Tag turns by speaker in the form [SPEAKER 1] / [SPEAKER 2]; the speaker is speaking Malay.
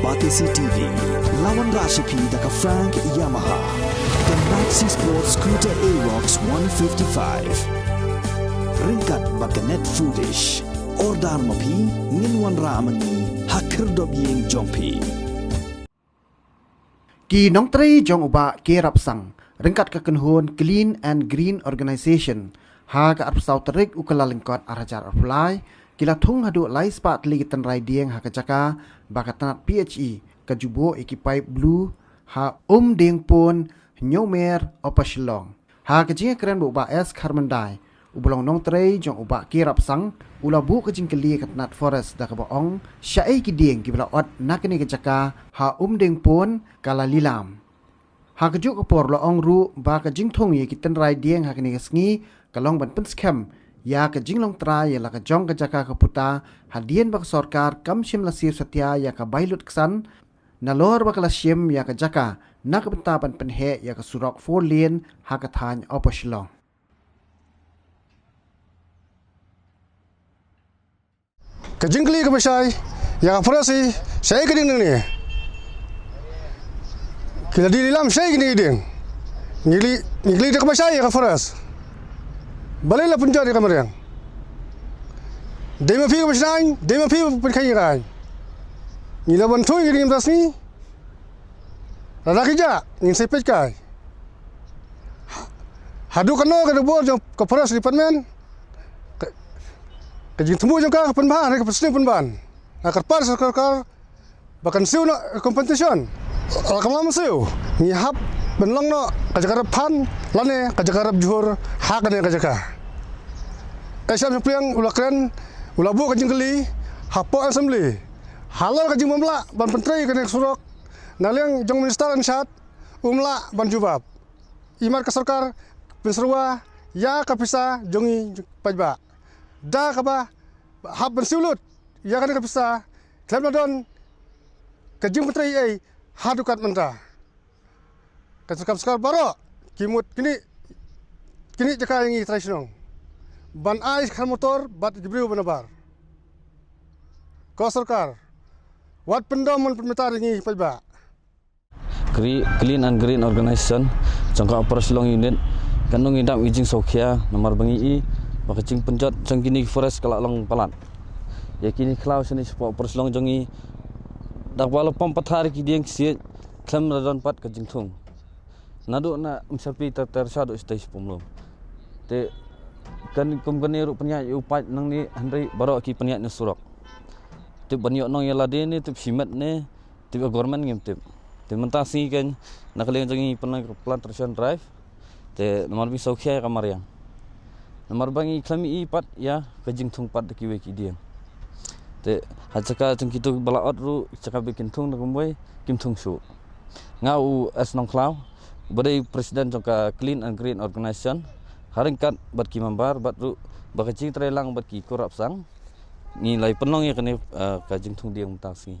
[SPEAKER 1] Batisi TV, lawan Rashipi daka Frank Yamaha, dan Maxi Sports Scooter Aerox 155. Ringkat baganet foodish, ordar mapi, nginwan ramani, hakir dobyeng jompi.
[SPEAKER 2] Ki nong tri jong uba ke rapsang, ringkat kekenhun Clean and Green Organization, ha ka arpsau terik ukala lingkot arajar arflai, kila thung hadu lai spat ligi tanrai dieng ha kajaka bakatanat PHE kajubo ekipai blue ha ding pon nyomer opashilong ha kajing keren bu ba es karmandai ubulong nong trei jong uba kirap sang ulabu kajing keli katanat forest da kabaong syai ki dieng ki bla ot nakani kajaka ha ding pon kala lilam ha kajuk kapor lo ong ru ba kajing thung ye ki tanrai dieng ha kani kasngi kalong ban pen scam ya ke jinglong trai ya la ke jong ke jaka ke puta hadian bak sarkar kam shim la sir satya ya ke bailut ksan nalor bak la shim ya ke jaka nak bentapan penhe ya ke surok 4 lane ha ke than opashilong
[SPEAKER 3] ke jingli ke besai ya ke frasi saya ke ding ni kila di dalam saya ke ding ngili ke besai ya ke fras balai la punjari kamariang dema fi besnain dema fi penkai rai ni la ban thoi ni rasmi la kija ni sepet kai hadu kano ke bo jo ke paras department ke jing temu jo ka penban ke pesning penban akar par sarkar bahkan siu na competition kamam siu ni hap benlong no kajakarap pan lane kajakarap juhur hak ne kajaka esam sepriang ulakren ulabu kajing keli hapo assembly halal kajing mamla ban pentri kene surok naleng jong minister ansat umla ban jubab imar ke sarkar penserwa ya kapisa jongi pajba da kaba hab bensiulut ya kan kapisa klemdon kajing pentri ai hadukat mentah Sekap baru kimut kini jaka yang tradisional ban ais khal motor bat jibril banabar ko sarkar wat pendom mun permetar ini pajba
[SPEAKER 4] Clean and Green Organization jangka operasi long unit kanung indam ijing sokhia nomor bangi i bakacing penjat jangkini forest kalak long palat ya kini klau sini operasi long jongi dak wala pom pathar ki dieng sie klam radon pat kajing thung nado na umsapi tersadu stage pumlo te kan company ru penya upat nang ni handai baro ki penya ni surok te banyo nong yala de ni te simet ne te government ngim te mentasi kan nakaleng jangi plantation drive te nomor bi sokhya kamariang nomor bangi klami i pat ya kajing thung pat ki we ki dia te hachaka jengkitu balaot ru chaka bikin thung ngumbai kim thung su ngau as nong klau Badai Presiden jangka Clean and Green Organization haringkat bat ki mambar bat ru bakacing trelang bat ki korap sang ni lai penong ya kene kajing thung diang mutasi